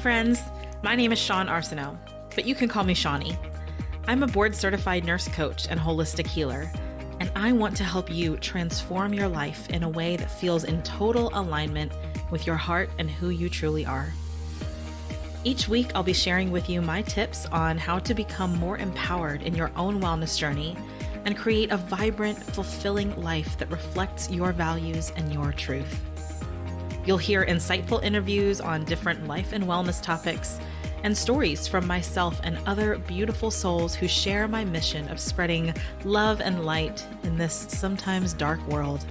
friends. My name is Shawne Arsenault, but you can call me Shawne. I'm a board-certified nurse coach and holistic healer, and I want to help you transform your life in a way that feels in total alignment with your heart and who you truly are. Each week, I'll be sharing with you my tips on how to become more empowered in your own wellness journey and create a vibrant, fulfilling life that reflects your values and your truth. You'll hear insightful interviews on different life and wellness topics and stories from myself and other beautiful souls who share my mission of spreading love and light in this sometimes dark world.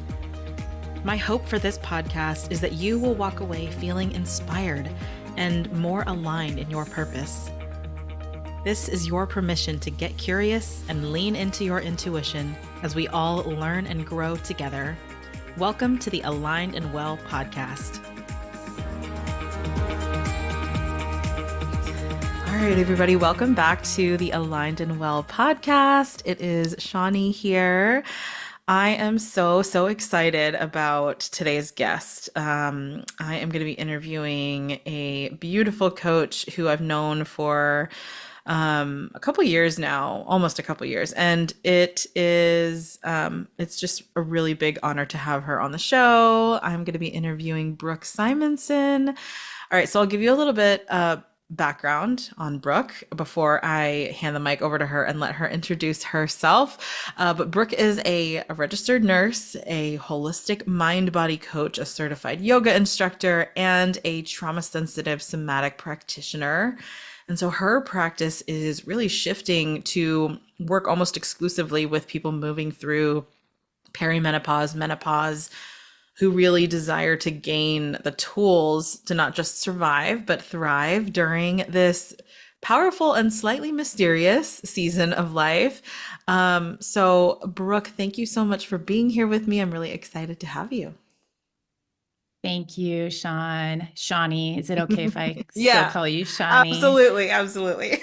My hope for this podcast is that you will walk away feeling inspired and more aligned in your purpose. This is your permission to get curious and lean into your intuition as we all learn and grow together. Welcome to the Aligned and Well podcast. All right, everybody, welcome back to the Aligned and Well podcast. It is Shawne here. I am so excited about today's guest. I am going to be interviewing a beautiful coach who I've known for a couple years now, almost a couple years. And it's just a really big honor to have her on the show. I'm going to be interviewing Brooke Simonson. All right. So I'll give you a little bit background on Brooke before I hand the mic over to her and let her introduce herself. But Brooke is a registered nurse, a holistic mind-body coach, a certified yoga instructor, and a trauma-sensitive somatic practitioner. And so her practice is really shifting to work almost exclusively with people moving through perimenopause, menopause, who really desire to gain the tools to not just survive, but thrive during this powerful and slightly mysterious season of life. So Brooke, thank you so much for being here with me. I'm really excited to have you. Thank you, Shawne. Is it okay if I Yeah, still call you Shawne? Absolutely.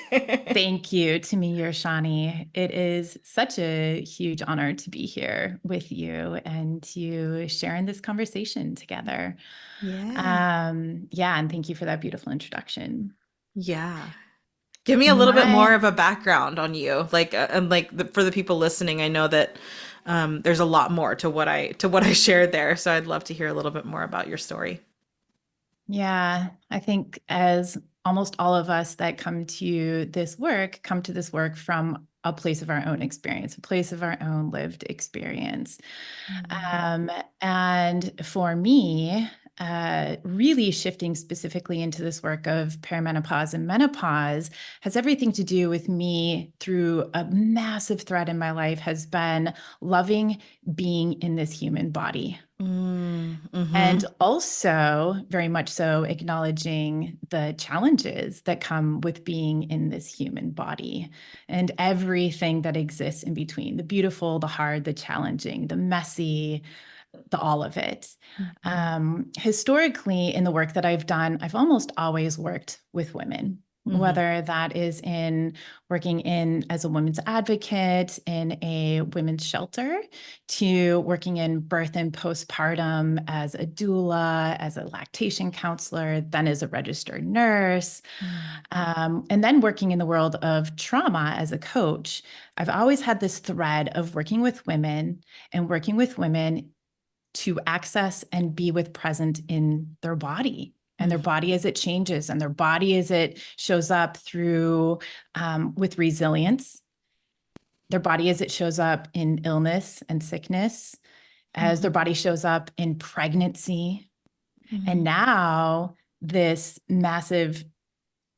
Thank you. To me, you're Shawne. It is such a huge honor to be here with you and to sharing this conversation together. Yeah. And thank you for that beautiful introduction. Yeah. Give me a little bit more of a background on you, for the people listening. I know that there's a lot more to what I shared there, so I'd love to hear a little bit more about your story. Yeah, I think as almost all of us that come to this work from a place of our own experience, a place of our own lived experience. And for me, really shifting specifically into this work of perimenopause and menopause has everything to do with me through a massive thread in my life has been loving being in this human body. And also very much so acknowledging the challenges that come with being in this human body and everything that exists in between, the beautiful, the hard, the challenging, the messy, all of it. Historically, in the work that I've done, I've almost always worked with women. Whether that is in working as a women's advocate in a women's shelter, to working in birth and postpartum as a doula, as a lactation counselor, then as a registered nurse, and then working in the world of trauma as a coach. I've always had this thread of working with women to access and be present in their body. And their body as it changes, and their body as it shows up through with resilience, their body as it shows up in illness and sickness, as their body shows up in pregnancy. And now this massive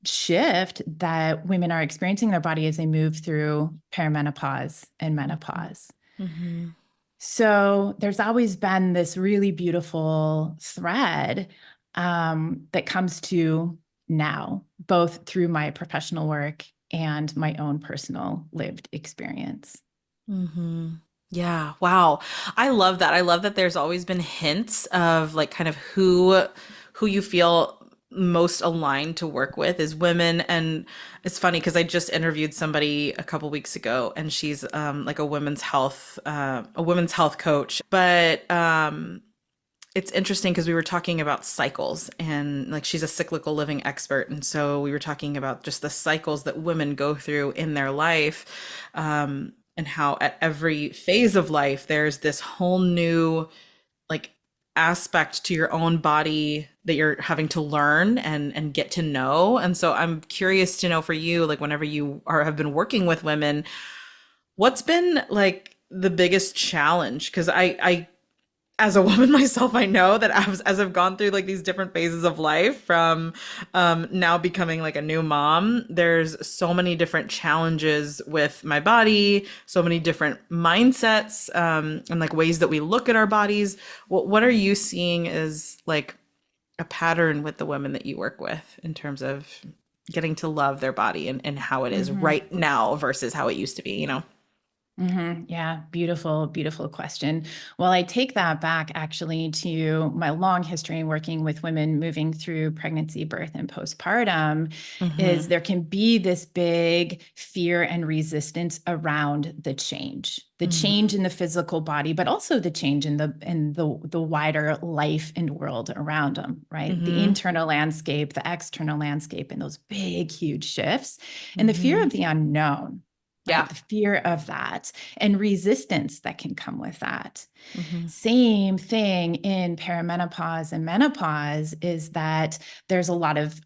shift that women are experiencing in their body as they move through perimenopause and menopause. So there's always been this really beautiful thread that comes to now, both through my professional work and my own personal lived experience. Yeah. Wow. I love that. I love that there's always been hints of kind of who you feel most aligned to work with is women. And it's funny because I just interviewed somebody a couple weeks ago, and she's a women's health coach. But it's interesting because we were talking about cycles, and like she's a cyclical living expert. And so we were talking about just the cycles that women go through in their life, and how at every phase of life, there's this whole new like aspect to your own body that you're having to learn and get to know. And so I'm curious to know for you, like whenever you are have been working with women, what's been like the biggest challenge? Because I as a woman myself, I know that as I've gone through like these different phases of life, from now becoming like a new mom, there's so many different challenges with my body, so many different mindsets, and like ways that we look at our bodies. What are you seeing as like a pattern with the women that you work with in terms of getting to love their body and how it is Mm-hmm. right now versus how it used to be, you know? Mm-hmm. Yeah, beautiful, beautiful question. Well, I take that back actually to my long history in working with women moving through pregnancy, birth, and postpartum. Is Mm-hmm. there can be this big fear and resistance around the change Mm-hmm. in the physical body, but also the change in the wider life and world around them, right? The Mm-hmm. internal landscape, the external landscape, and those big, huge shifts, and the fear Mm-hmm. of the unknown, right? Yeah. The fear of that and resistance that can come with that. Mm-hmm. Same thing in perimenopause and menopause is that there's a lot of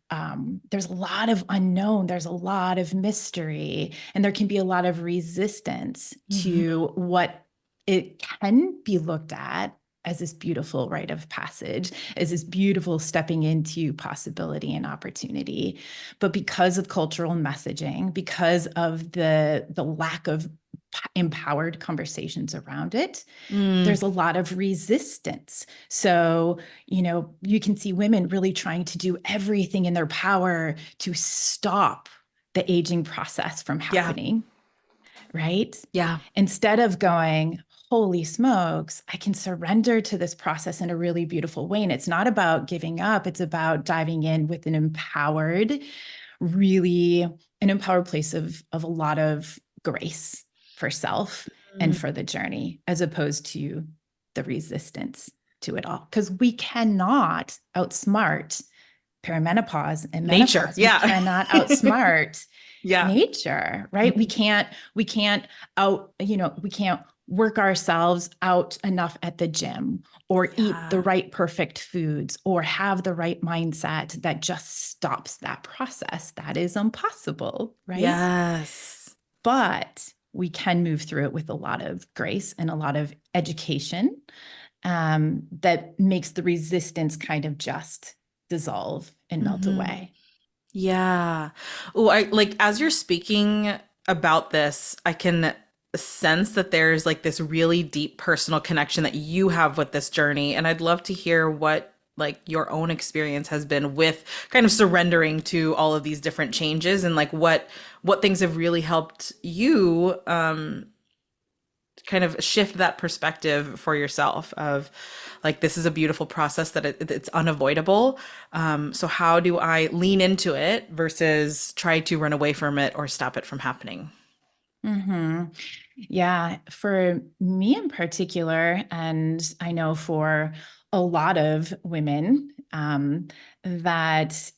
unknown, there's a lot of mystery, and there can be a lot of resistance Mm-hmm. to what it can be looked at as this beautiful rite of passage, as this beautiful stepping into possibility and opportunity. But because of cultural messaging, because of the lack of empowered conversations around it, Mm, there's a lot of resistance. So, you can see women really trying to do everything in their power to stop the aging process from yeah. happening, right? Yeah. Instead of going, holy smokes, I can surrender to this process in a really beautiful way. And it's not about giving up, it's about diving in with really an empowered place of a lot of grace for self and Mm. for the journey, as opposed to the resistance to it all. Because we cannot outsmart perimenopause and Nature. menopause. We Yeah. cannot outsmart Yeah. nature, right? We can't we can't work ourselves out enough at the gym or eat the Yeah. right perfect foods or have the right mindset that just stops that process. That is impossible, right? Yes. But we can move through it with a lot of grace and a lot of education, that makes the resistance kind of just dissolve and melt Hmm. away. Yeah. Oh, I like as you're speaking about this, I can sense that there's like this really deep personal connection that you have with this journey. And I'd love to hear what like your own experience has been with kind of surrendering to all of these different changes, and like what things have really helped you kind of shift that perspective for yourself of like this is a beautiful process that it's unavoidable, so how do I lean into it versus try to run away from it or stop it from happening? Hmm. Yeah, for me in particular, and I know for a lot of women, that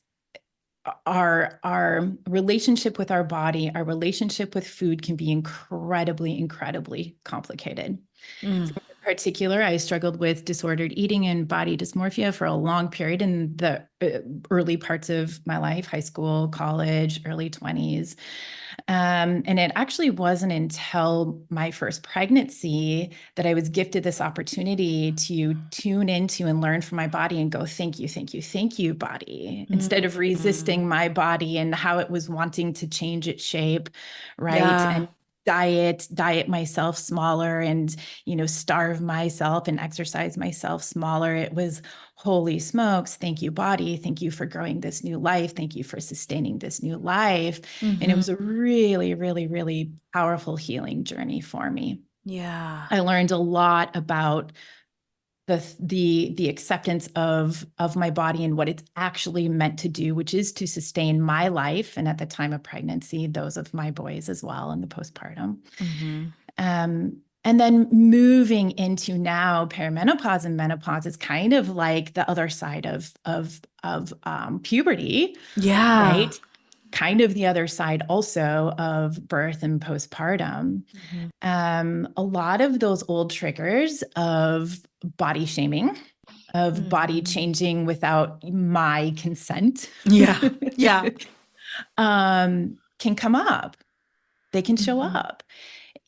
our relationship with our body, our relationship with food can be incredibly, incredibly complicated. Mm, In particular, I struggled with disordered eating and body dysmorphia for a long period in the early parts of my life, high school, college, early 20s. And it actually wasn't until my first pregnancy that I was gifted this opportunity to tune into and learn from my body and go, thank you, thank you, thank you, body, instead of mm, resisting my body and how it was wanting to change its shape, right? yeah. And diet myself smaller and starve myself and exercise myself smaller. It was, holy smokes, thank you, body, thank you for growing this new life, thank you for sustaining this new life. And it Hmm. was a really, really, really powerful healing journey for me. Yeah. I learned a lot about the acceptance of my body and what it's actually meant to do, which is to sustain my life, and at the time of pregnancy, those of my boys as well in the postpartum. Hmm. Um, And then moving into now perimenopause and menopause is kind of like the other side of puberty, Yeah. right? Kind of the other side also of birth and postpartum. Mhm. A lot of those old triggers of body shaming, of body Mhm. changing without my consent, Yeah. Yeah. can come up. They can show Mhm. up.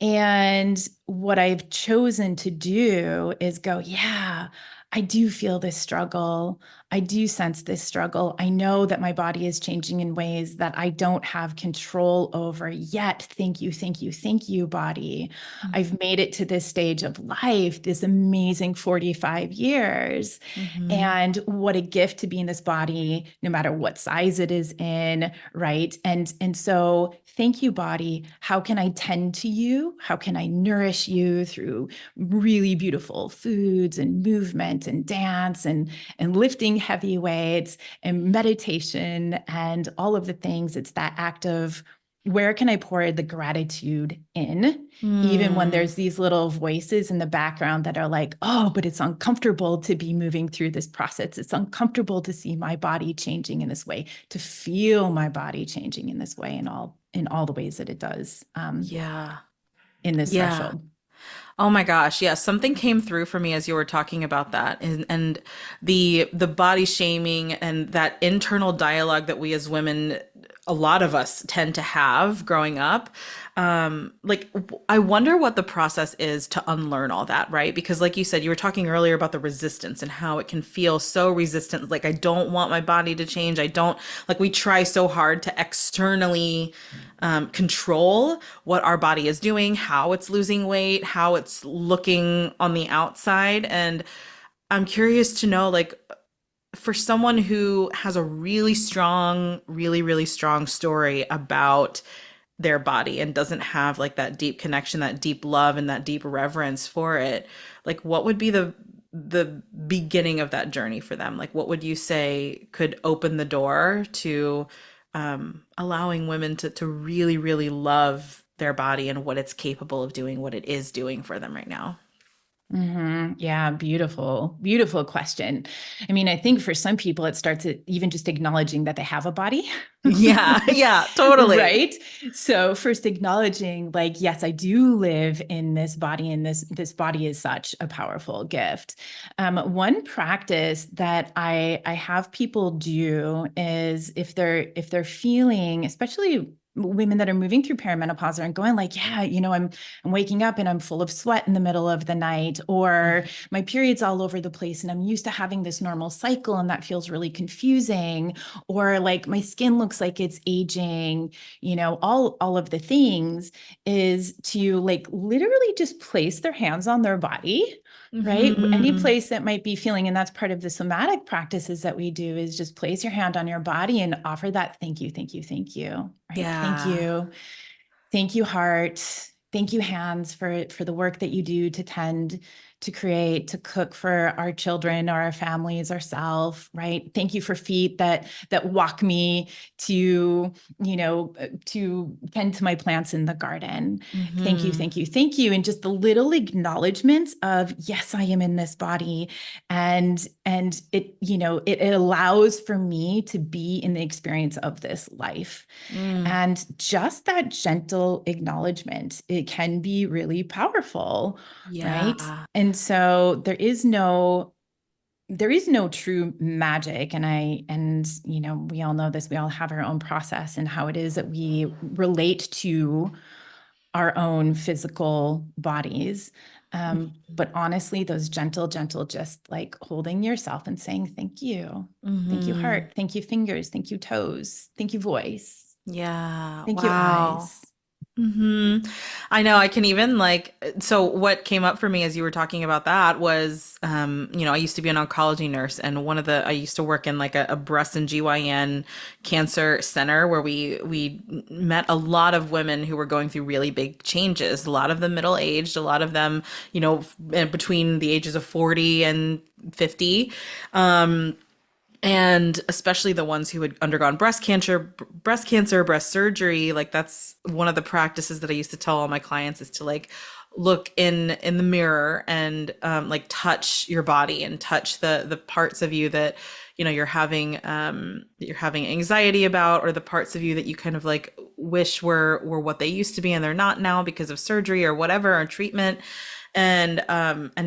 And what I've chosen to do is go, yeah, I do feel this struggle. I do sense this struggle. I know that my body is changing in ways that I don't have control over yet. Thank you, thank you, thank you, body. I've made it to this stage of life, this amazing 45 years. Mhm. And what a gift to be in this body, no matter what size it is in, right? And so thank you, body. How can I tend to you? How can I nourish you through really beautiful foods and movement and dance and lifting heavy weights and meditation and all of the things? It's that act of where can I pour the gratitude in, even when Mm. there's these little voices in the background that are like, oh, but it's uncomfortable to be moving through this process. It's uncomfortable to see my body changing in this way, to feel my body changing in this way, in all the ways that it does Yeah. in this Yeah. threshold. Oh my gosh, yeah, something came through for me as you were talking about that, and the body shaming and that internal dialogue that we as women, a lot of us tend to have growing up. I wonder what the process is to unlearn all that, right? Because like you said, you were talking earlier about the resistance and how it can feel so resistant. Like I don't want my body to change. I don't like we try so hard to externally control what our body is doing, how it's losing weight, how it's looking on the outside. And I'm curious to know, like, for someone who has a really strong, really strong story about their body and doesn't have like that deep connection, that deep love, and that deep reverence for it, like, what would be the beginning of that journey for them? Like, what would you say could open the door to allowing women to really love their body and what it's capable of doing, what it is doing for them right now? Yeah, beautiful, beautiful question. I mean, I think for some people, it starts at even just acknowledging that they have a body. Yeah, yeah, totally. Right. So first acknowledging like, yes, I do live in this body and this body is such a powerful gift. One practice that I have people do is if they're feeling, especially women that are moving through perimenopause and going like, yeah, I'm waking up and I'm full of sweat in the middle of the night, or my period's all over the place and I'm used to having this normal cycle and that feels really confusing, or like my skin looks like it's aging, all of the things, is to like literally just place their hands on their body, right? Any Mm-hmm. place that might be feeling, and that's part of the somatic practices that we do, is just place your hand on your body and offer that thank you, thank you, thank you, right? Thank Yeah. you. Thank you, heart. Thank you, hands, for the work that you do to tend, to create, to cook for our children or our families, ourselves, right? Thank you for feet that walk me to tend to my plants in the garden. Thank you, Mm-hmm. thank you, thank you. And just the little acknowledgments of, yes, I am in this body. And it allows for me to be in the experience of this life. Mm. And just that gentle acknowledgement, it can be really powerful, right? Yeah. And so there is no true magic. And we all know this, we all have our own process and how it is that we relate to our own physical bodies. But honestly, those gentle, just like holding yourself and saying, thank you. Thank you, Mm-hmm. heart. Thank you, fingers. Thank you, toes. Thank you, voice. Yeah. Thank you, Wow. eyes. Hmm. I know I can even like, so what came up for me as you were talking about that was, I used to be an oncology nurse, and I used to work in like a breast and GYN cancer center where we met a lot of women who were going through really big changes, a lot of them middle aged, a lot of them, between the ages of 40 and 50. And especially the ones who had undergone breast surgery, like that's one of the practices that I used to tell all my clients is to like look in the mirror and like touch your body and touch the parts of you that you're having anxiety about, or the parts of you that you kind of like wish were what they used to be and they're not now because of surgery or whatever, or treatment, and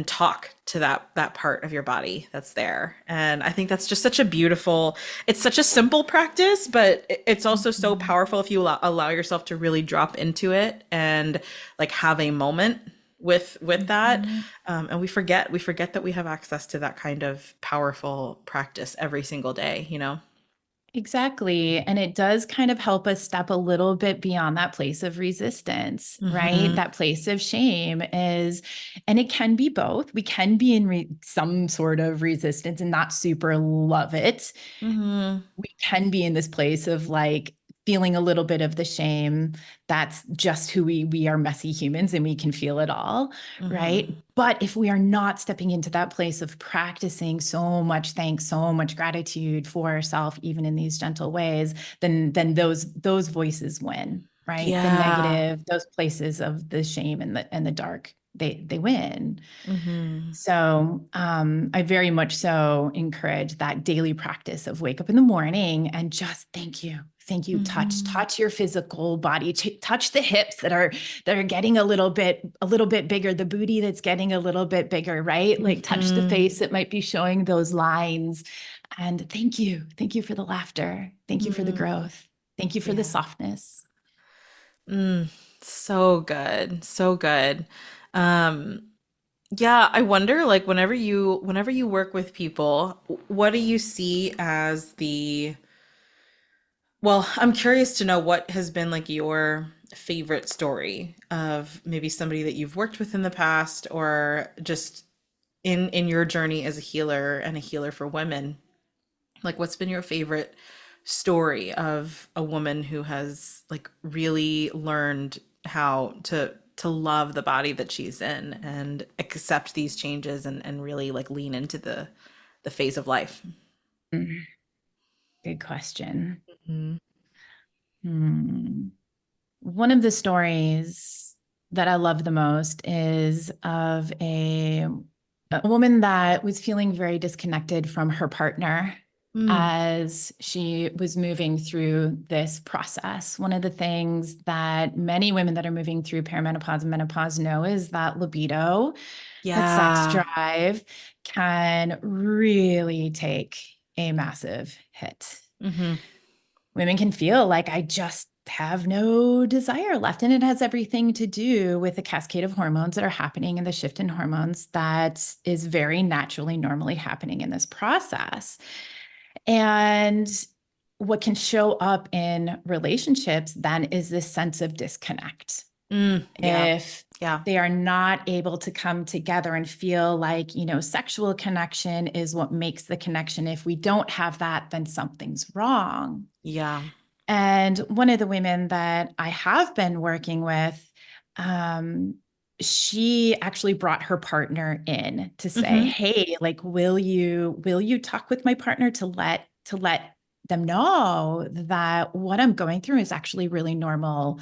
talk to that part of your body that's there. And I think that's just such a beautiful, it's such a simple practice, but it's also so Mhm. powerful if you allow yourself to really drop into it and like have a moment with that. Mhm. And we forget that we have access to that kind of powerful practice every single day, you know. Exactly. And it does kind of help us step a little bit beyond that place of resistance, right? Mm-hmm. That place of shame is, and it can be both. We can be in some sort of resistance and not super love it. Mm-hmm. We can be in this place of like feeling a little bit of the shame. That's just who we are, messy humans, and we can feel it all, Mm-hmm. right? But if we are not stepping into that place of practicing so much thanks, so much gratitude for ourselves, even in these gentle ways, then those voices win, right? The Yeah. negative, those places of the shame and the dark, they win. Mm-hmm. So I very much so encourage that daily practice of wake up in the morning and just thank you. Thank you. Mm-hmm. Touch your physical body. Touch the hips that are getting a little bit bigger. The booty that's getting a little bit bigger, right? Like touch the Mm-hmm. face that might be showing those lines. And thank you. Thank you for the laughter. Thank you for the Mm-hmm. growth. Thank you for the Yeah. softness. Mm, so good. So good. Um, yeah, I wonder, like, whenever you work with people, what do you see as the, well, I'm curious to know what has been like your favorite story of maybe somebody that you've worked with in the past, or just in your journey as a healer and a healer for women. Like, what's been your favorite story of a woman who has like really learned how to love the body that she's in and accept these changes and really like lean into the phase of life? Mm, good question. Mhm. Hmm. One of the stories that I love the most is of a woman that was feeling very disconnected from her partner Mm. as she was moving through this process. One of the things that many women that are moving through perimenopause and menopause know is that libido, that sex Yeah. drive, can really take a massive hit. Hmm. Women can feel like I just have no desire left. And it has everything to do with the cascade of hormones that are happening and the shift in hormones that is very naturally, normally happening in this process. And what can show up in relationships then is this sense of disconnect. Mm. Yeah. If Yeah. they are not able to come together and feel like, sexual connection is what makes the connection. If we don't have that, then something's wrong. Yeah. And one of the women that I have been working with, um, she actually brought her partner in to say, Hmm. "Hey, like, will you talk with my partner to let them know that what I'm going through is actually really normal.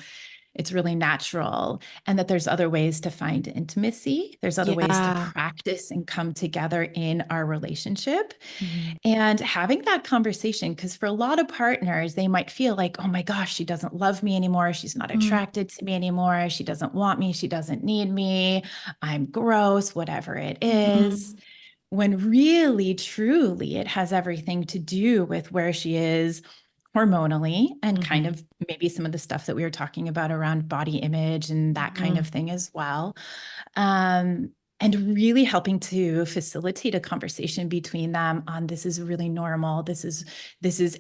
It's really natural, and that there's other ways to find intimacy. There's other ways to Yeah. practice and come together in our relationship." Hmm. And having that conversation, because for a lot of partners, they might feel like, oh my gosh, she doesn't love me anymore. She's not Mm. attracted to me anymore. She doesn't want me. She doesn't need me. I'm gross, whatever it is. Hmm. When really, truly, it has everything to do with where she is hormonally and kind Hmm. of maybe some of the stuff that we were talking about around body image and that kind Hmm. of thing as well. um, and really helping to facilitate a conversation between them on this is really normal. This is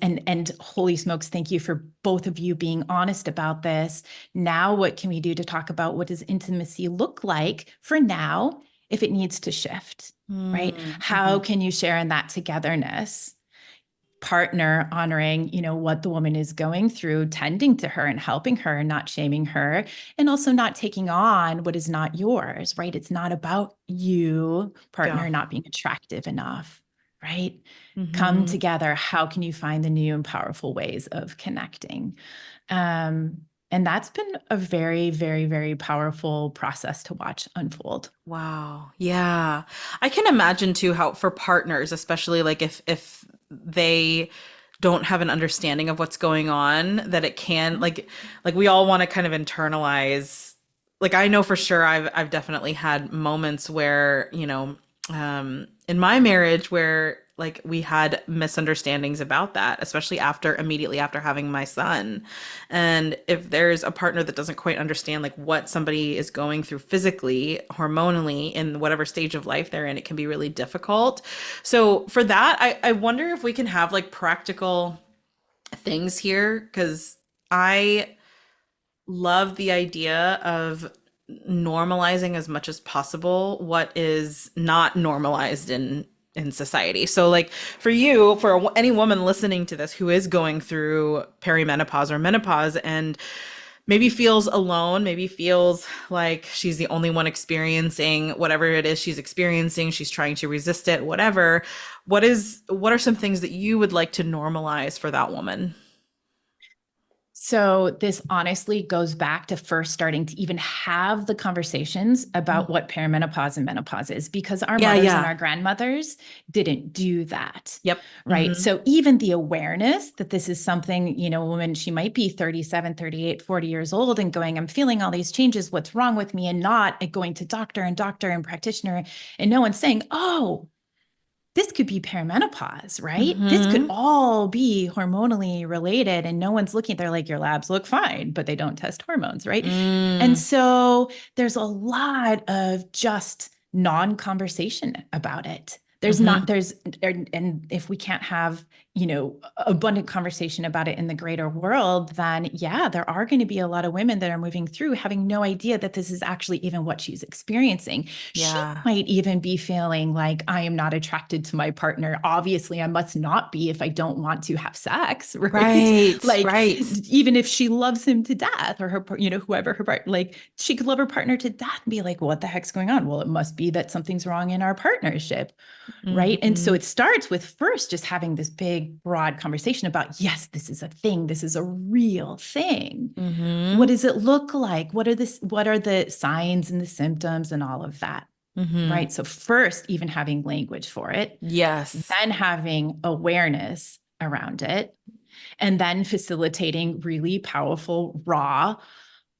and holy smokes, thank you for both of you being honest about this. Now, what can we do to talk about what does intimacy look like for now if it needs to shift, right? How Hmm. can you share in that togetherness? Partner honoring, what the woman is going through, tending to her and helping her, not shaming her, and also not taking on what is not yours, right? It's not about you, Yeah. partner, not being attractive enough, right? Come Hmm. together. How can you find the new and powerful ways of connecting? Um, And that's been a very, very, very powerful process to watch unfold. Wow. Yeah. I can imagine too how for partners, especially like if they don't have an understanding of what's going on, that it can like we all want to kind of internalize. Like I know for sure I've definitely had moments where, in my marriage where like we had misunderstandings about that, especially after immediately after having my son. And if there's a partner that doesn't quite understand like what somebody is going through physically, hormonally, in whatever stage of life they're in, it can be really difficult. So for that, I wonder if we can have like practical things here because I love the idea of normalizing as much as possible what is not normalized in society. So like for you, for any woman listening to this who is going through perimenopause or menopause and maybe feels alone, maybe feels like she's the only one experiencing whatever it is she's experiencing, she's trying to resist it, whatever. What are some things that you would like to normalize for that woman? So this honestly goes back to first starting to even have the conversations about what perimenopause and menopause is, because our Yeah, mothers and yeah. our grandmothers didn't do that. Yep. Right. So even the awareness that this is something, a woman, she might be 37, 38, 40 years old and going, I'm feeling all these changes. What's wrong with me? And not going to doctor and practitioner. And no one's saying, oh, this could be perimenopause, right? This could Mm-hmm. all be hormonally related, and no one's looking. They're like, your labs look fine, but they don't test hormones, right? And Mm. so there's a lot of just non-conversation about it. There's not, Mm-hmm. there's, and if we can't have, abundant conversation about it in the greater world, then yeah, there are going to be a lot of women that are moving through having no idea that this is actually even what she's experiencing. She Yeah. might even be feeling like, I am not attracted to my partner. Obviously, I must not be if I don't want to have sex, right? Right. Like, Right. even if she loves him to death or her, whoever her partner, like she could love her partner to death and be like, what the heck's going on? Well, it must be that something's wrong in our partnership, right? And so Mm-hmm. it starts with first just having this big, broad conversation about, yes, this is a thing. This is a real thing. What Mm-hmm. does it look like? What are the signs and the symptoms and all of that? Mm-hmm. Right. So, first, even having language for it, Yes. then having awareness around it, and then facilitating really powerful, raw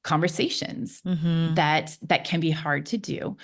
conversations Mm-hmm. that can be hard to do,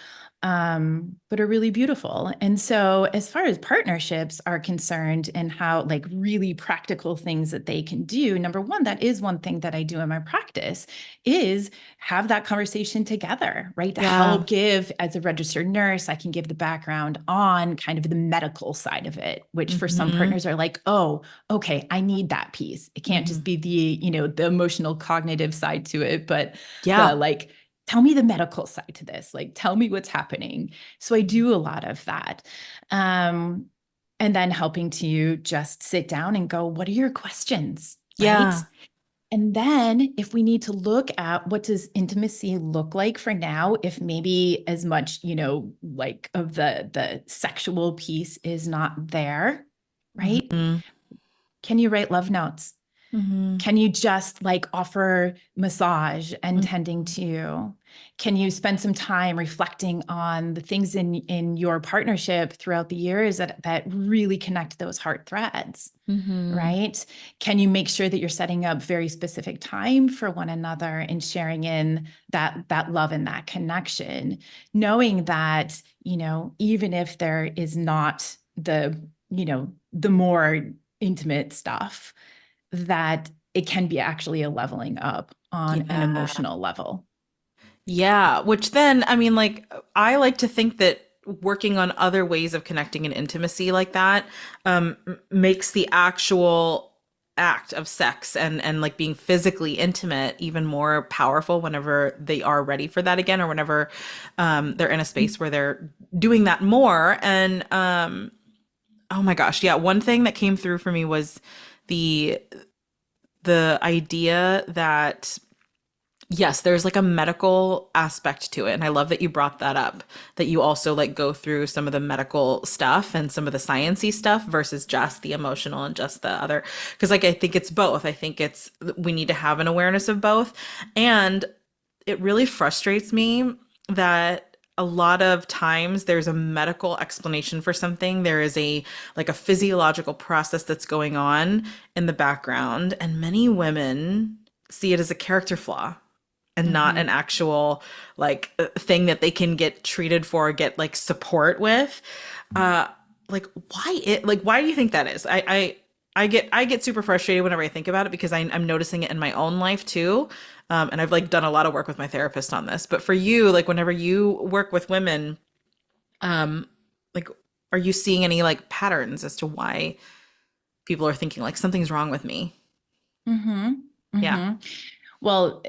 but are really beautiful. And so as far as partnerships are concerned and how like really practical things that they can do, number one, that is one thing that I do in my practice is have that conversation together, right? To Yeah. help give, as a registered nurse, I can give the background on kind of the medical side of it, which for some Mm-hmm. partners are like, oh, okay, I need that piece. It can't Mm-hmm. just be the emotional cognitive side to it, but the Yeah. like, tell me the medical side to this. Like, tell me what's happening. So I do a lot of that. Um, and then helping to just sit down and go, what are your questions? Right. Yeah. And then if we need to look at what does intimacy look like for now, if maybe as much, like of the sexual piece is not there, right? Mm-hmm. Can you write love notes? Mm-hmm. Can you just like offer massage and tending to? Can you spend some time reflecting on the things in your partnership throughout the years that really connect those heart threads? Mm-hmm. Right? Can you make sure that you're setting up very specific time for one another and sharing in that love and that connection, knowing that, even if there is not the more intimate stuff, that it can be actually a leveling up on an Yeah. emotional level. Yeah, which then, I mean, like, I like to think that working on other ways of connecting in intimacy like that makes the actual act of sex and like being physically intimate even more powerful whenever they are ready for that again or whenever they're in a space where they're doing that more. And oh my gosh, yeah, one thing that came through for me was the the idea that Yes, there's like a medical aspect to it. And I love that you brought that up, that you also like go through some of the medical stuff and some of the sciencey stuff versus just the emotional and just the other. Because like I think it's both. I think it's we need to have an awareness of both. And it really frustrates me that a lot of times there's a medical explanation for something. There is a like a physiological process that's going on in the background, and many women see it as a character flaw and not an Hmm. actual like thing that they can get treated for, get like support with. Uh like why do you think that is? I get super frustrated whenever I think about it because I'm noticing it in my own life too. And I've like done a lot of work with my therapist on this. But for you, like whenever you work with women, um, like are you seeing any like patterns as to why people are thinking like something's wrong with me? Hmm. Yeah. Hmm. Well,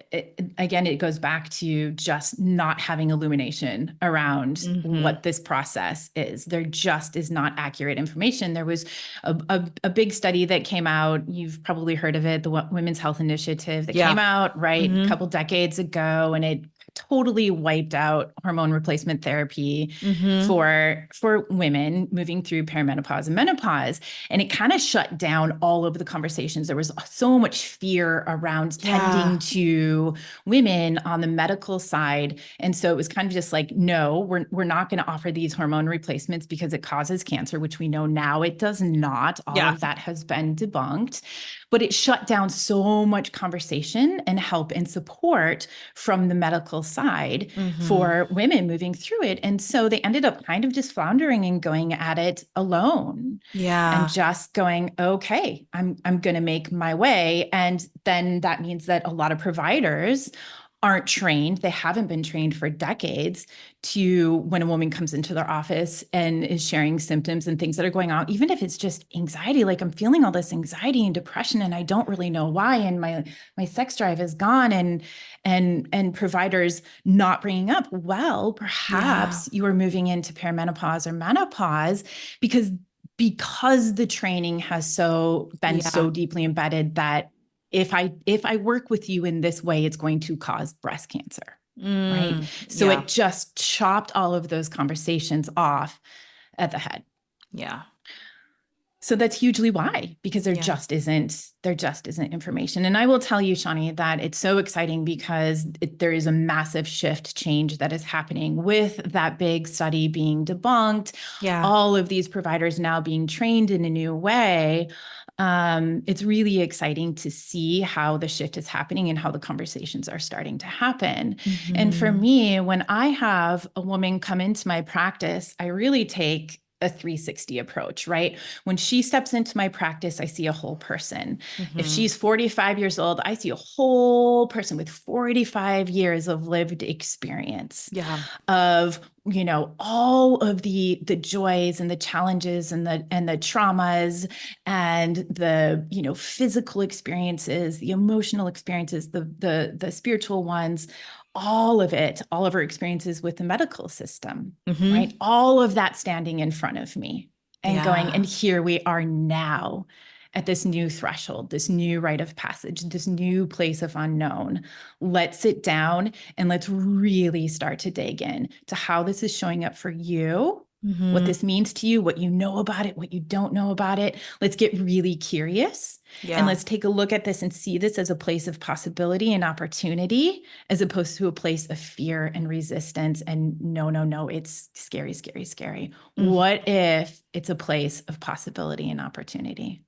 again, it goes back to just not having illumination around Mm-hmm. what this process is. There just is not accurate information. There was a big study that came out. You've probably heard of it, the Women's Health Initiative that came Yeah. out right a Mm-hmm. couple decades ago, and it totally wiped out hormone replacement therapy Mm-hmm. for women moving through perimenopause and menopause, and it kind of shut down all of the conversations. There was so much fear around tending Yeah. to women on the medical side, and so it was kind of just like, no, we're not going to offer these hormone replacements because it causes cancer, which we know now it does not. All Yeah. of that has been debunked, but it shut down so much conversation and help and support from the medical side Mm-hmm. for women moving through it. And so they ended up kind of just floundering and going at it alone and Yeah. just going, okay, I'm going to make my way. And then that means that a lot of providers aren't trained. They haven't been trained for decades to when a woman comes into their office and is sharing symptoms and things that are going on, even if it's just anxiety, like I'm feeling all this anxiety and depression and I don't really know why. And my sex drive is gone, and providers not bringing up, well, Yeah. perhaps you are moving into perimenopause or menopause because the training has been Yeah. so deeply embedded that if I work with you in this way, it's going to cause breast cancer. Right. So Yeah. it just chopped all of those conversations off at the head. Yeah. So that's hugely why, because Yeah. there just isn't information. And I will tell you, Shawne, that it's so exciting because there is a massive shift change that is happening with that big study being debunked, Yeah. all of these providers now being trained in a new way. It's really exciting to see how the shift is happening and how the conversations are starting to happen. And for Mm-hmm. me, when I have a woman come into my practice, I really take a 360 approach, right? When she steps into my practice, I see a whole person. If Mm-hmm. she's 45 years old, I see a whole person with 45 years of lived experience Yeah. of all of the joys and the challenges and the traumas and the physical experiences, the emotional experiences, the spiritual ones, all of it, all of her experiences with the medical system, Mm-hmm. right? All of that standing in front of me and going, Yeah. and here we are now at this new threshold, this new rite of passage, this new place of unknown. Let's sit down and let's really start to dig in to how this is showing up for you, what Mm-hmm. this means to you, what you know about it, what you don't know about it. Let's get really curious and Yeah. let's take a look at this and see this as a place of possibility and opportunity, as opposed to a place of fear and resistance. And no, no, no, it's scary, scary, scary. Mm-hmm. What if it's a place of possibility and opportunity?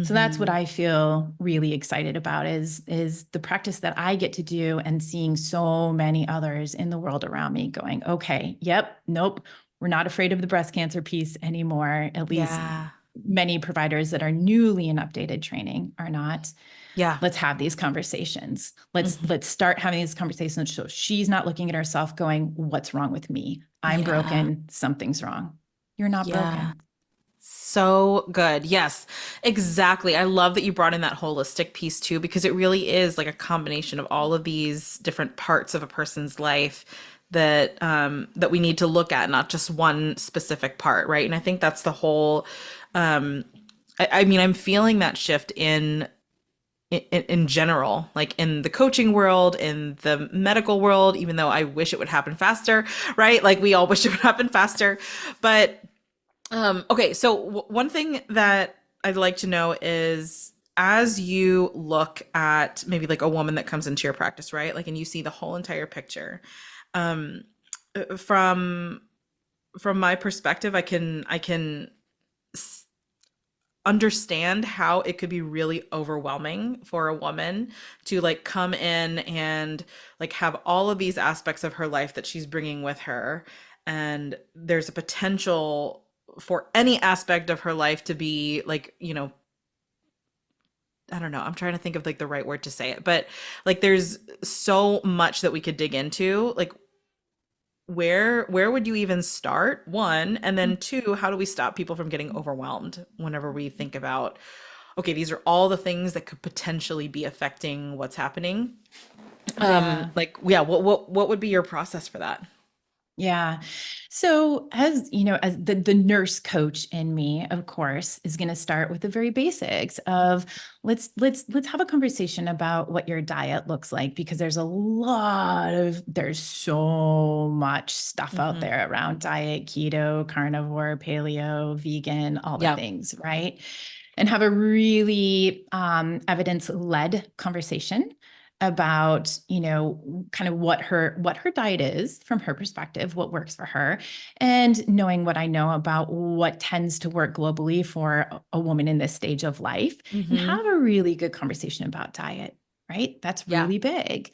So that's what Mm-hmm. I feel really excited about is the practice that I get to do and seeing so many others in the world around me going, okay, yep, nope, we're not afraid of the breast cancer piece anymore. At least Yeah. many providers that are newly in updated training are not. Yeah. Let's have these conversations. Let's Mm-hmm. let's start having these conversations so she's not looking at herself going, what's wrong with me? I'm Yeah. broken, something's wrong. You're not Yeah. broken. So good. Yes, exactly. I love that you brought in that holistic piece too, because it really is like a combination of all of these different parts of a person's life that we need to look at, not just one specific part, right? And I think that's the whole I mean, I'm feeling that shift in in general, like in the coaching world, in the medical world, even though I wish it would happen faster, right? Like we all wish it would happen faster. But okay, so one thing that I'd like to know is as you look at maybe like a woman that comes into your practice, right? Like, and you see the whole entire picture. Um, from my perspective, I can understand how it could be really overwhelming for a woman to like come in and like have all of these aspects of her life that she's bringing with her, and there's a potential for any aspect of her life to be like, I don't know, I'm trying to think of like the right word to say it, but like there's so much that we could dig into. Like where would you even start, one, and then two, how do we stop people from getting overwhelmed whenever we think about, okay, these are all the things that could potentially be affecting what's happening. Yeah. Like, yeah, what would be your process for that? Yeah. So as you know, as the nurse coach in me, of course, is going to start with the very basics of let's have a conversation about what your diet looks like, because there's so much stuff out Hmm. there around diet, keto, carnivore, paleo, vegan, all the Yeah. things, right? And have a really evidence-led conversation about, kind of what her diet is from her perspective, what works for her, and knowing what I know about what tends to work globally for a woman in this stage of life, and Hmm. have a really good conversation about diet, right? That's Yeah. really big.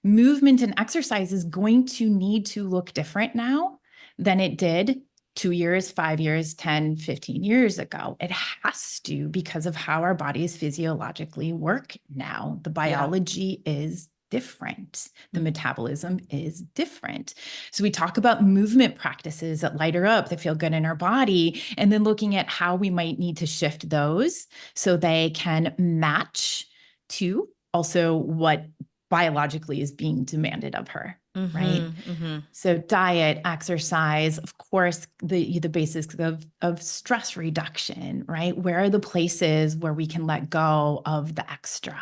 Movement and exercise is going to need to look different now than it did 2 years, 5 years, 10, 15 years ago. It has to, because of how our bodies physiologically work now. The Yeah. biology is different. The Mhm. metabolism is different. So we talk about movement practices that light her up, that feel good in our body, and then looking at how we might need to shift those so they can match to also what biologically is being demanded of her, right? Mhm. Mhm. So diet, exercise, of course, the basics of stress reduction, right? Where are the places where we can let go of the extra?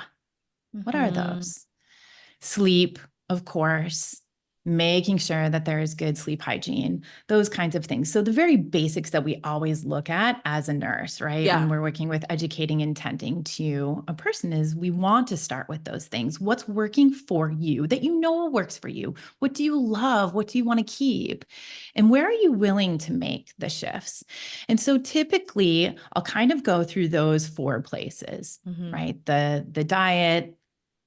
What are Mhm. those? Sleep, of course, making sure that there is good sleep hygiene, those kinds of things. So, the very basics that we always look at as a nurse, right? When Yeah. we're working with educating and tending to a person, is we want to start with those things. What's working for you that you know works for you? What do you love? What do you want to keep? And where are you willing to make the shifts? And so, typically, I'll kind of go through those four places, Mhm. right? The diet,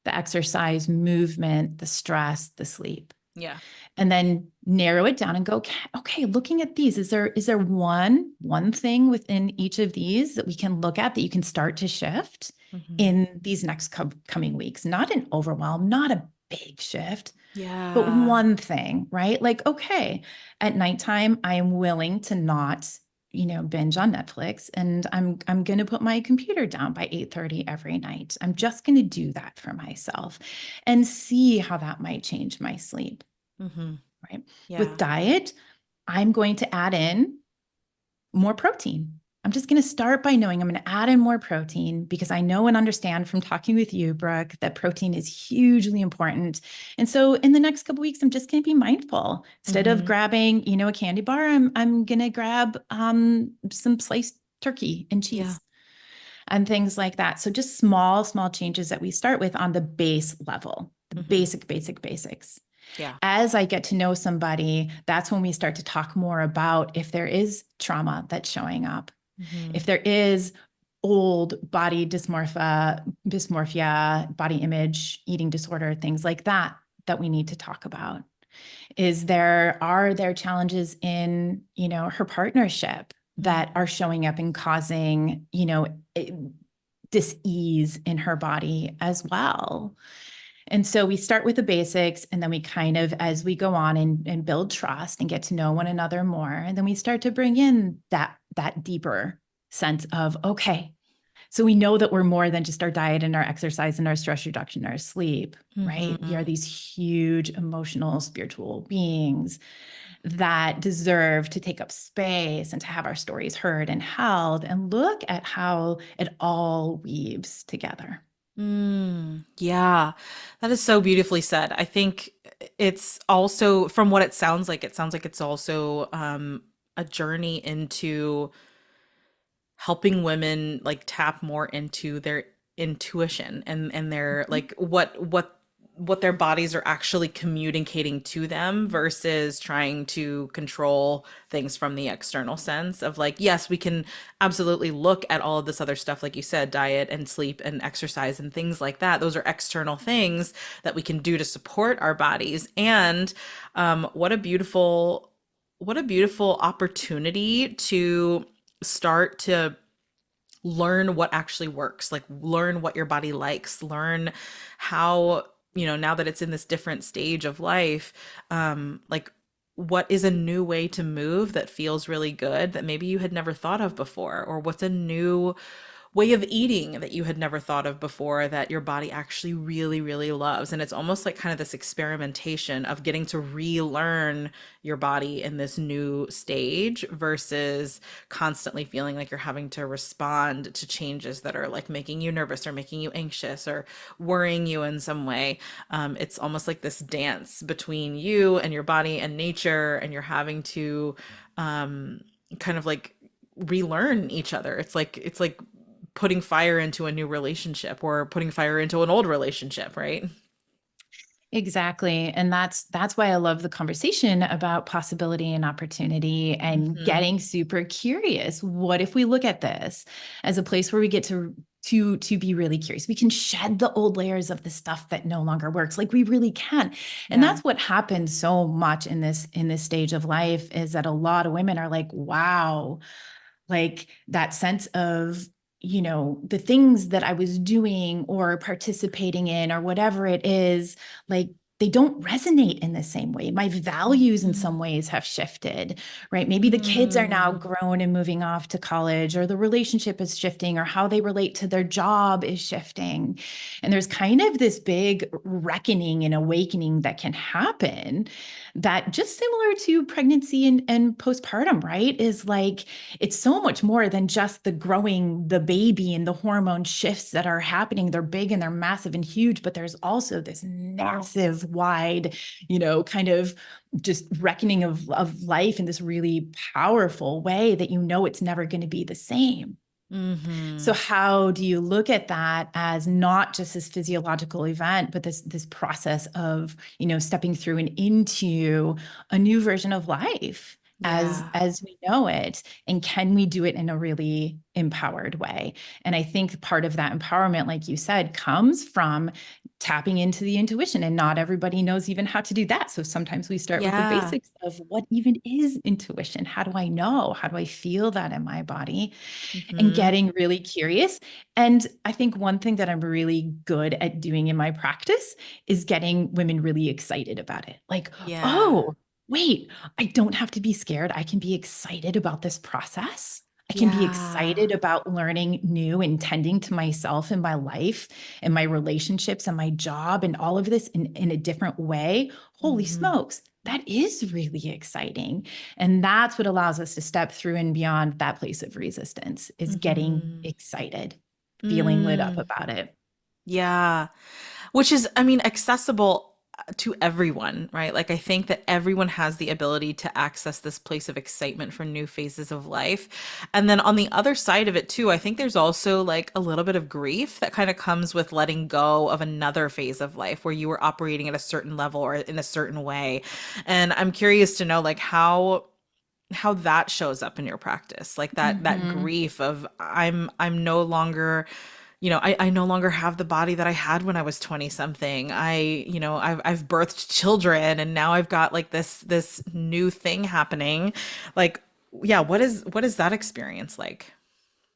the exercise, movement, the stress, the sleep. Yeah. And then narrow it down and go, okay, looking at these, is there one thing within each of these that we can look at that you can start to shift Mhm. in these next coming weeks? Not an overwhelm, not a big shift, but Yeah. one thing, right? Like, okay, at nighttime, I am willing to not, binge on Netflix, and I'm going to put my computer down by 8:30 every night. I'm just going to do that for myself and see how that might change my sleep, Mhm. right? With Yeah. diet, I'm going to add in more protein. I'm just going to start by knowing I'm going to add in more protein, because I know and understand from talking with you, Brooke, that protein is hugely important. And so in the next couple of weeks, I'm just going to be mindful. Instead of Mhm. grabbing, a candy bar, I'm going to grab some sliced turkey and Yeah. cheese and things like that. So just small changes that we start with on the base level, the Mhm. basic basics. Yeah. As I get to know somebody, that's when we start to talk more about if there is trauma that's showing up, Mhm. if there is old body dysmorphia, body image, eating disorder, things like that, that we need to talk about. Are there challenges in, her partnership that are Mhm. showing up and causing, dis-ease in her body as well? And so we start with the basics, and then we kind of, as we go on and build trust and get to know one another more, and then we start to bring in that deeper sense of, okay, so we know that we're more than just our diet and our exercise and our stress reduction, and our sleep, right? We are Mhm. these huge emotional, spiritual beings that deserve to take up space and to have our stories heard and held, and look at how it all weaves together. Yeah, that is so beautifully said. I think it's also, from what it sounds like it's also a journey into helping women like tap more into their intuition and their Mhm. like what their bodies are actually communicating to them versus trying to control things from the external sense of like, yes, we can absolutely look at all of this other stuff like you said, diet and sleep and exercise and things like that. Those are external things that we can do to support our bodies. And what a beautiful opportunity to start to learn what actually works, like learn what your body likes, learn how, now that it's in this different stage of life, like what is a new way to move that feels really good that maybe you had never thought of before, or what's a new way of eating that you had never thought of before that your body actually really, really loves. And it's almost like kind of this experimentation of getting to relearn your body in this new stage versus constantly feeling like you're having to respond to changes that are like making you nervous or making you anxious or worrying you in some way. It's almost like this dance between you and your body and nature, and you're having to kind of like relearn each other. It's like putting fire into a new relationship or putting fire into an old relationship, right? Exactly. And that's why I love the conversation about possibility and opportunity and Hmm. getting super curious. What if we look at this as a place where we get to be really curious? We can shed the old layers of the stuff that no longer works. Like we really can. And Yeah. that's what happens so much in this stage of life is that a lot of women are like, wow, like that sense of the things that I was doing or participating in or whatever it is, like they don't resonate in the same way. My values in some Mhm. ways have shifted, right? Maybe the kids are now Mm. grown and moving off to college, or the relationship is shifting, or how they relate to their job is shifting. And there's kind of this big reckoning and awakening that can happen that, just similar to pregnancy and postpartum, right? Is like it's so much more than just the growing the baby and the hormone shifts that are happening. They're big and they're massive and huge, but there's also this massive, wide, kind of just reckoning of life in this really powerful way that it's never going to be the same. So Mhm. how do you look at that as not just this physiological event, but this process of, stepping through and into a new version of life Yeah. as we know it? And can we do it in a really empowered way? And I think part of that empowerment, like you said, comes from tapping into the intuition. And not everybody knows even how to do that. So sometimes we start with the Yeah. basics of what even is intuition? How do I know? How do I feel that in my body? And Mhm. getting really curious. And I think one thing that I'm really good at doing in my practice is getting women really excited about it. Like, Yeah. oh, wait, I don't have to be scared. I can be excited about this process. I can be Yeah. excited about learning new and tending to myself and my life and my relationships and my job and all of this in a different way. Holy Mhm. smokes, that is really exciting. And that's what allows us to step through and beyond that place of resistance is getting Mhm. excited, feeling lit up Mm. about it. Yeah. Which is, I mean, accessible to everyone, right? Like, I think that everyone has the ability to access this place of excitement for new phases of life. And then on the other side of it, too, I think there's also like a little bit of grief that kind of comes with letting go of another phase of life where you were operating at a certain level or in a certain way. And I'm curious to know, like, how that shows up in your practice, like that Mhm. grief of I'm no longer, I no longer have the body that I had when I was 20 something. I've birthed children and now I've got like this new thing happening. Like, yeah, what is that experience like?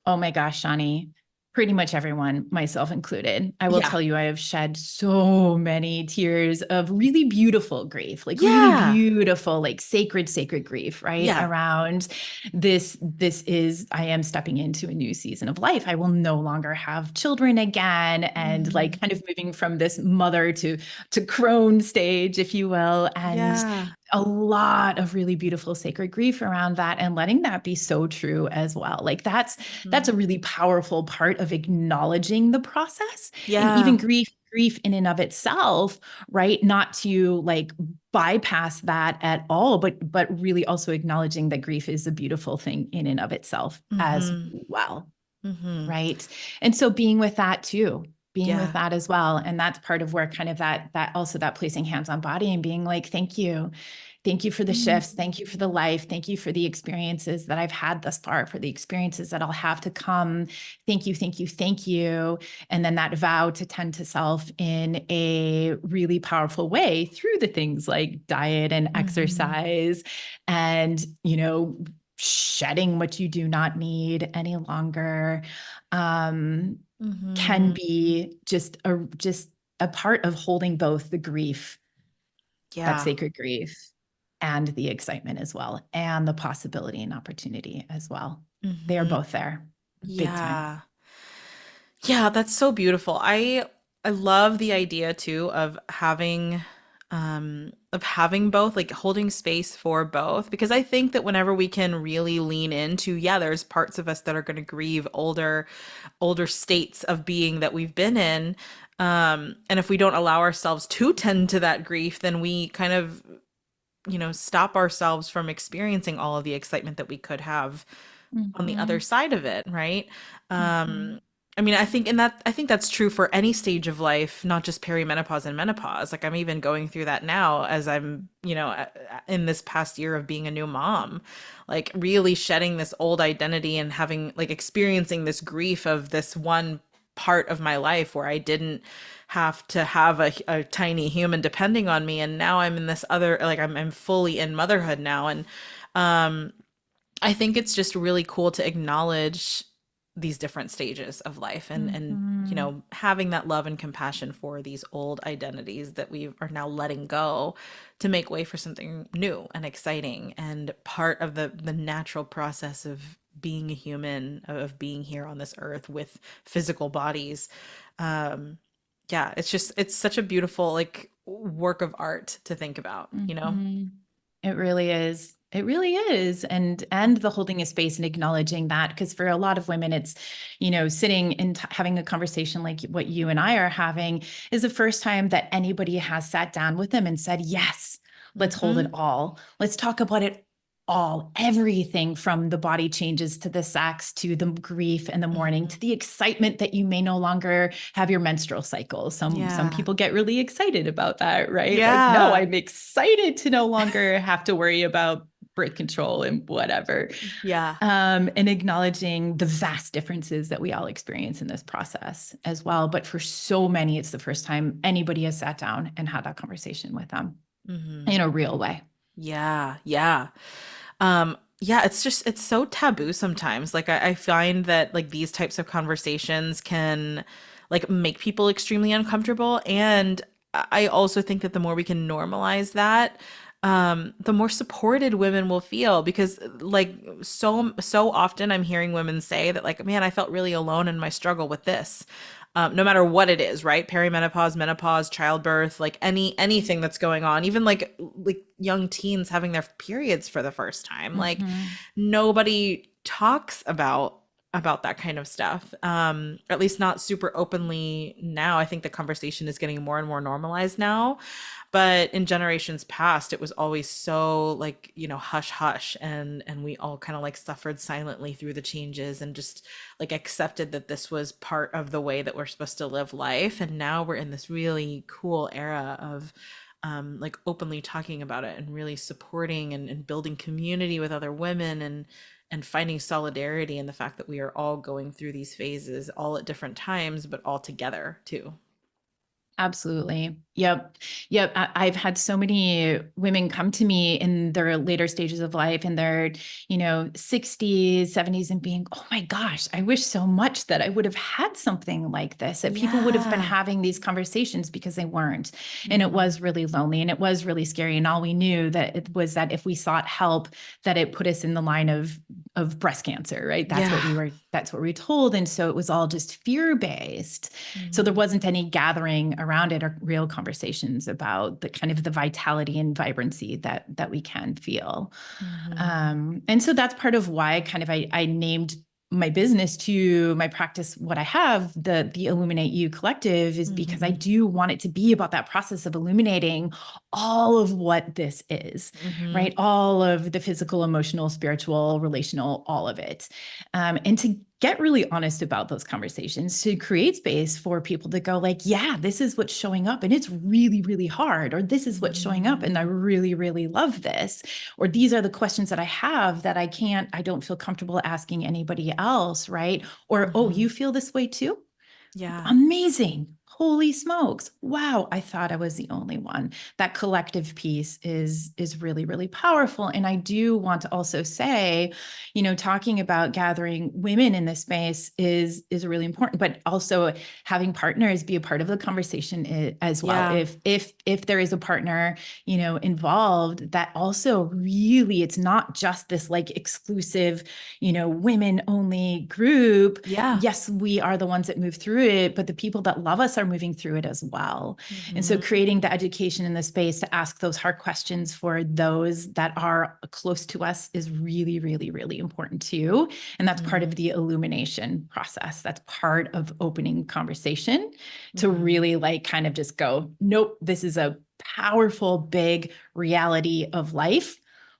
Oh my gosh, Shawne, pretty much everyone, myself included. I will Yeah. tell you, I have shed so many tears of really beautiful grief, like really Yeah. beautiful, like sacred, sacred grief, right? Yeah. Around I am stepping into a new season of life. I will no longer have children again. And Mm. like kind of moving from this mother to crone stage, if you will. And Yeah. a lot of really beautiful sacred grief around that, and letting that be so true as well. Like that's a Mhm. really powerful part of acknowledging the process, and even Yeah. grief in and of itself, right? Not to like bypass that at all, but really also acknowledging that grief is a beautiful thing in and of itself as Hmm. well. Hmm. Right. And so being with that too, being with Yeah. that as well. And that's part of where kind of that also that placing hands on body and being like, thank you. Thank you for the shifts. Thank you for the life. Thank you for the experiences that I've had thus far, for the experiences that I'll have to come. Thank you, thank you, thank you. And then that vow to tend to self in a really powerful way through the things like diet and Hmm. exercise and, shedding what you do not need any longer, um, can Hmm. be just a part of holding both the grief, that Yeah. sacred grief, and the excitement as well, and the possibility and opportunity as well. They are Hmm. both there, big time. Yeah. Yeah, that's so beautiful. I love the idea too of having both, like holding space for both, because I think that whenever we can really lean into, yeah, there's parts of us that are going to grieve older states of being that we've been in. And if we don't allow ourselves to tend to that grief, then we kind of, stop ourselves from experiencing all of the excitement that we could have on the other Mhm, side of it, right? mhm, Um, I mean, I think that's true for any stage of life, not just perimenopause and menopause. Like I'm even going through that now as I'm, in this past year of being a new mom, like really shedding this old identity and having like experiencing this grief of this one part of my life where I didn't have to have a tiny human depending on me, and now I'm in this other, like I'm fully in motherhood now. And um I think it's just really cool to acknowledge these different stages of life, and mhm, having that love and compassion for these old identities that we are now letting go to make way for something new and exciting and part of the natural process of being a human, of being here on this earth with physical bodies. um yeah, it's such a beautiful like work of art to think about. mhm. It really is. It really is. And the holding a space and acknowledging that, because for a lot of women, it's, sitting and having a conversation like what you and I are having is the first time that anybody has sat down with them and said, yes, let's hold it Hmm. all. Let's talk about it all, everything from the body changes to the sex to the grief and the mourning Hmm. to the excitement that you may no longer have your menstrual cycle. Some Yeah. people get really excited about that, right? Like, no, Yeah. I'm excited to no longer have to worry about birth control and whatever. Yeah. And acknowledging the vast differences that we all experience in this process as well. But for so many, it's the first time anybody has sat down and had that conversation with them Hmm. in a real way. Yeah. Yeah. Yeah, it's so taboo sometimes. Like I find that like these types of conversations can like make people extremely uncomfortable. And I also think that the more we can normalize that, the more supported women will feel, because like so often I'm hearing women say that like, man, I felt really alone in my struggle with this. No matter what it is, right? Perimenopause, menopause, childbirth, like anything that's going on, even like young teens having their periods for the first time. Like Mhm. nobody talks about that kind of stuff. At least not super openly now. I think the conversation is getting more and more normalized now, but in generations past it was always so like, hush hush, and we all kind of like suffered silently through the changes and just like accepted that this was part of the way that we're supposed to live life. And now we're in this really cool era of like openly talking about it and really supporting and building community with other women, and finding solidarity in the fact that we are all going through these phases all at different times, but all together too. Absolutely. Yep. Yep. I've had so many women come to me in their later stages of life, in their, 60s, 70s, and being, oh my gosh, I wish so much that I would have had something like this, that people would have been Yeah. having these conversations because they weren't. And it Hmm. was really lonely and it was really scary. And all we knew that it was that if we sought help, that it put us in the line of of breast cancer, right? Yeah. That's what we were told. And so it was all just fear-based. So there Mhm. wasn't any gathering around it or real conversations about the kind of the vitality and vibrancy that we can feel. Mhm. And so that's part of why I named my business to my practice what I have, the Illuminate You Collective, is because I Mhm. do want it to be about that process of illuminating all of what this is, Mhm. right? All of the physical, emotional, spiritual, relational, all of it. And to get really honest about those conversations, to create space for people to go like, yeah, this is what's showing up and it's really, really hard, or this is what's showing up and I Mhm. really, really love this, or these are the questions that I have that I don't feel comfortable asking anybody else, right? Or, oh, Mhm. you feel this way too? Yeah. Amazing. Holy smokes. Wow, I thought I was the only one. That collective piece is really, really powerful. And I do want to also say, talking about gathering women in this space is really important, but also having partners be a part of the conversation as well. Yeah. If there is a partner, involved, that also really, it's not just this like exclusive, women only group. Yeah. Yes, we are the ones that move through it, but the people that love us are moving through it as well. And so Mhm. creating the education in the space to ask those hard questions for those that are close to us is really, really, really important too. And that's part Mhm. of the illumination process. That's part of opening conversation to Mhm. really like kind of just go, nope, this is a powerful, big reality of life.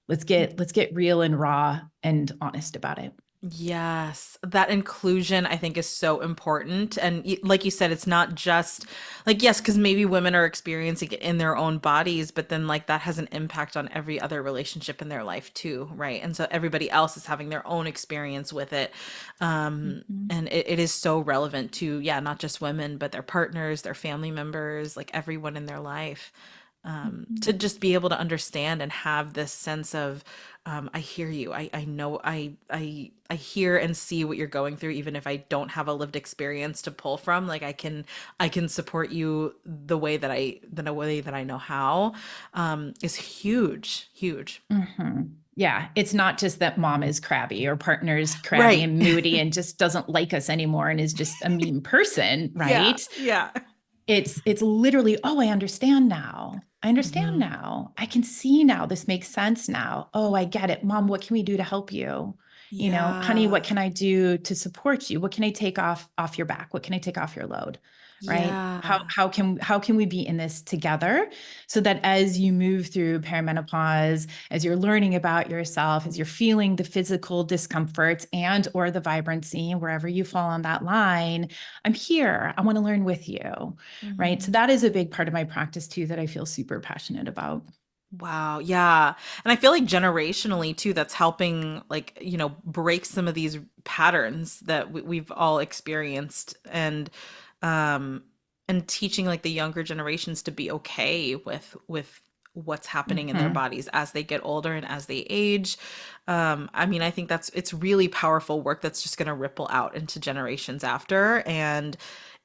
Let's get real and raw and honest about it. Yes, that inclusion I think is so important. And like you said, it's not just like, yes, because maybe women are experiencing it in their own bodies, but then like that has an impact on every other relationship in their life too, right? And so everybody else is having their own experience with it. Mhm. And it is so relevant to, yeah, not just women, but their partners, their family members, like everyone in their life. To Mhm. just be able to understand and have this sense of I hear you. I know I hear and see what you're going through, even if I don't have a lived experience to pull from. Like I can support you the way that I know how, is huge, huge. Mhm. Yeah, it's not just that mom is crabby or partner's crabby Right. and moody and just doesn't like us anymore and is just a mean person, Yeah. right? Yeah. It's literally, oh, I understand now. I understand Hmm. now. I can see now. This makes sense now. Oh, I get it. Mom, what can we do to help you? Honey, what Yeah. can I do to support you? What can I take off your back? What can I take off your load? Right? How Yeah. how can how can we be in this together so that as you move through perimenopause, as you're learning about yourself, as you're feeling the physical discomfort and or the vibrancy, wherever you fall on that line, I'm here. I want to learn with you, right? So Hmm. that is a big part of my practice too that I feel super passionate about. Wow. Yeah. And I feel like generationally too, that's helping like, break some of these patterns that we've all experienced um and teaching like the younger generations to be okay with what's happening in their Mhm. bodies as they get older and as they age. I mean, I think it's really powerful work that's just going to ripple out into generations after. And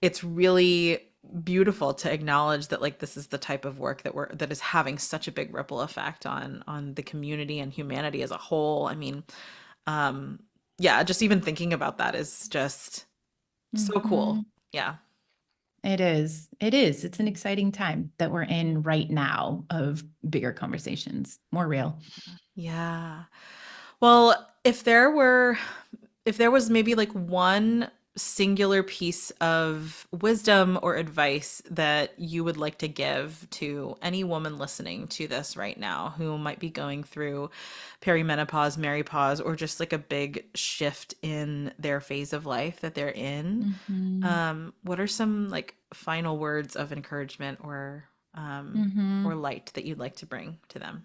it's really beautiful to acknowledge that like this is the type of work that is having such a big ripple effect on the community and humanity as a whole. I mean, um yeah, just even thinking about that is just so cool. Mhm. Yeah. It is. It is. It's an exciting time that we're in right now of bigger conversations, more real. Yeah. Well, if there was maybe like one singular piece of wisdom or advice that you would like to give to any woman listening to this right now who might be going through perimenopause, menopause, or just like a big shift in their phase of life that they're in, Mhm. what are some like final words of encouragement or Mhm. light that you'd like to bring to them?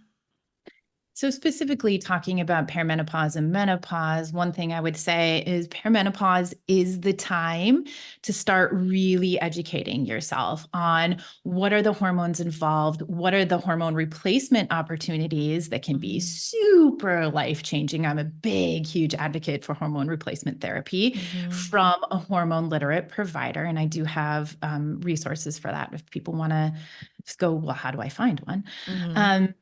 So, specifically talking about perimenopause and menopause, one thing I would say is perimenopause is the time to start really educating yourself on what are the hormones involved, what are the hormone replacement opportunities that can be Mhm. super life changing. I'm a big, huge advocate for hormone replacement therapy Mhm. from a hormone literate provider. And I do have resources for that if people want to just go, well, how do I find one? Mhm. Um,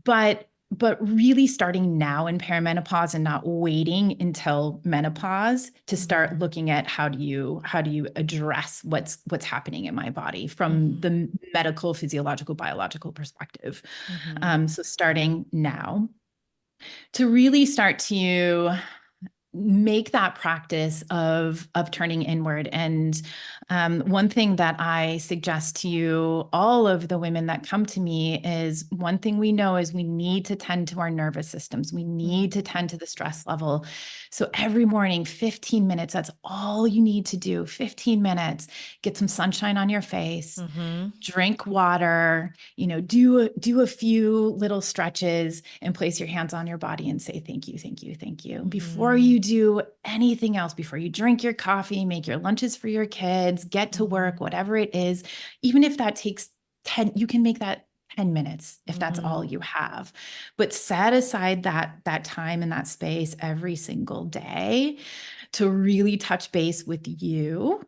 but but really starting now in perimenopause and not waiting until menopause to start Mhm. looking at how do you address what's happening in my body from Mhm. the medical, physiological, biological perspective. Mhm. So starting now to really start to make that practice of turning inward. And one thing that I suggest to you, all of the women that come to me, is one thing we know is we need to tend to our nervous systems. We need to tend to the stress level. So every morning, 15 minutes, that's all you need to do. 15 minutes, get some sunshine on your face, Mhm. drink water, do a few little stretches and place your hands on your body and say thank you, thank you, thank you before Mhm. you do anything else, before you drink your coffee, make your lunches for your kids, get to work, Mhm. whatever it is. Even if that takes 10, you can make that 10 minutes if that's all Mhm. you have. But set aside that time and that space every single day to really touch base with you,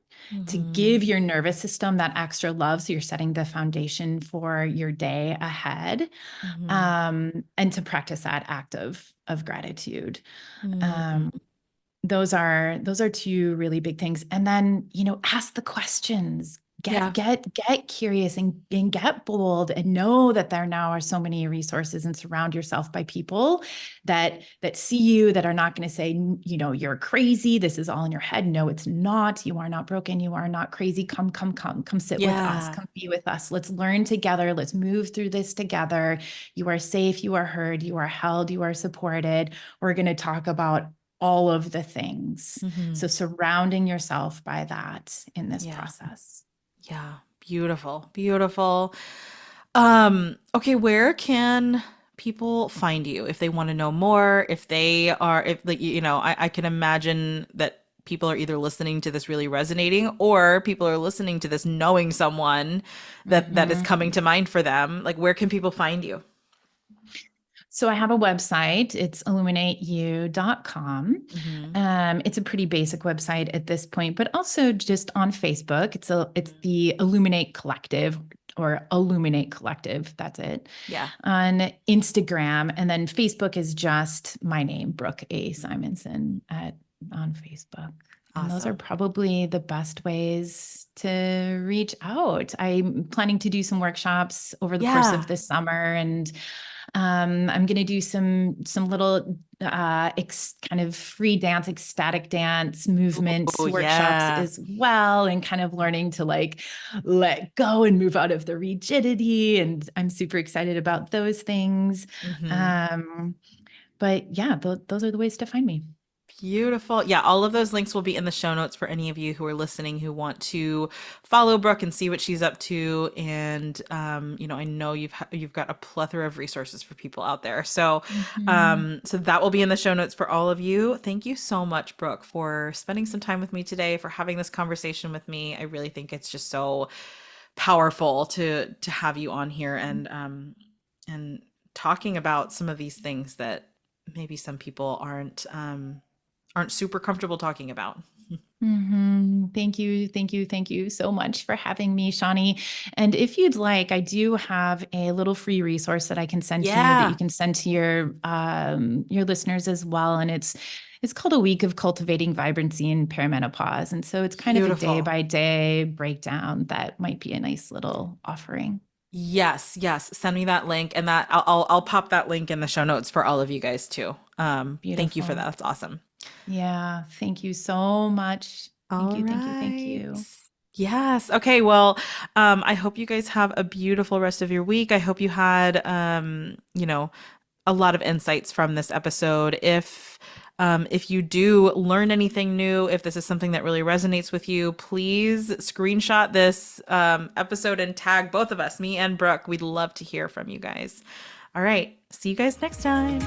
to Mhm. give your nervous system that extra love. So you're setting the foundation for your day ahead, Mhm. and to practice that act of gratitude. Mhm. Um, those are two really big things. And then, ask the questions. Get Yeah. get curious and get bold and know that there now are so many resources, and surround yourself by people that see you, that are not going to say, you're crazy. This is all in your head. No, it's not. You are not broken. You are not crazy. Come sit with us. Yeah. Come be with us. Let's learn together. Let's move through this together. You are safe. You are heard. You are held. You are supported. We're going to talk about all of the things. Mhm. So surrounding yourself by that in this Yeah. process. Yeah. Beautiful. Beautiful. Okay, where can people find you if they want to know more? If they are, if like, I can imagine that people are either listening to this really resonating, or people are listening to this knowing someone that is coming Mhm. to mind for them. Like, where can people find you? So I have a website. It's illuminateyou.com. Mm-hmm. It's a pretty basic website at this point, but also just on Facebook. It's the Illuminate Collective, or Illuminate Collective. That's it. Yeah. On Instagram, and then Facebook is just my name, Brooke A. Simonson, on Facebook. And those are Awesome. probably the best ways to reach out. I'm planning to do some workshops over the course Yeah. of this summer, and I'm going to do some little kind of free dance, ecstatic dance movement Oh, workshops yeah. as well, and kind of learning to like let go and move out of the rigidity. And I'm super excited about those things. Mm-hmm. Um, but yeah, those are the ways to find me. Beautiful. Yeah, all of those links will be in the show notes for any of you who are listening who want to follow Brooke and see what she's up to. And I know you've got a plethora of resources for people out there. So, Mhm. so that will be in the show notes for all of you. Thank you so much, Brooke, for spending some time with me today, for having this conversation with me. I really think it's just so powerful to have you on here and talking about some of these things that maybe some people aren't super comfortable talking about. Thank you, thank you, thank you so much for having me, Shawne. And if you'd like, I do have a little free resource that I can send to you, that you Yeah, can send to your listeners as well. And it's called A Week of Cultivating Vibrancy in Perimenopause. And so it's kind of a day beautiful. by day breakdown that might be a nice little offering. Yes, yes. Send me that link, and that I'll pop that link in the show notes for all of you guys too. Thank you for that. Beautiful. That's awesome. Yeah, thank you so much. Thank All you, thank you, thank right. you. Yes. Okay. Well, I hope you guys have a beautiful rest of your week. I hope you had, a lot of insights from this episode. If you do learn anything new, if this is something that really resonates with you, please screenshot this episode and tag both of us, me and Brooke. We'd love to hear from you guys. All right. See you guys next time.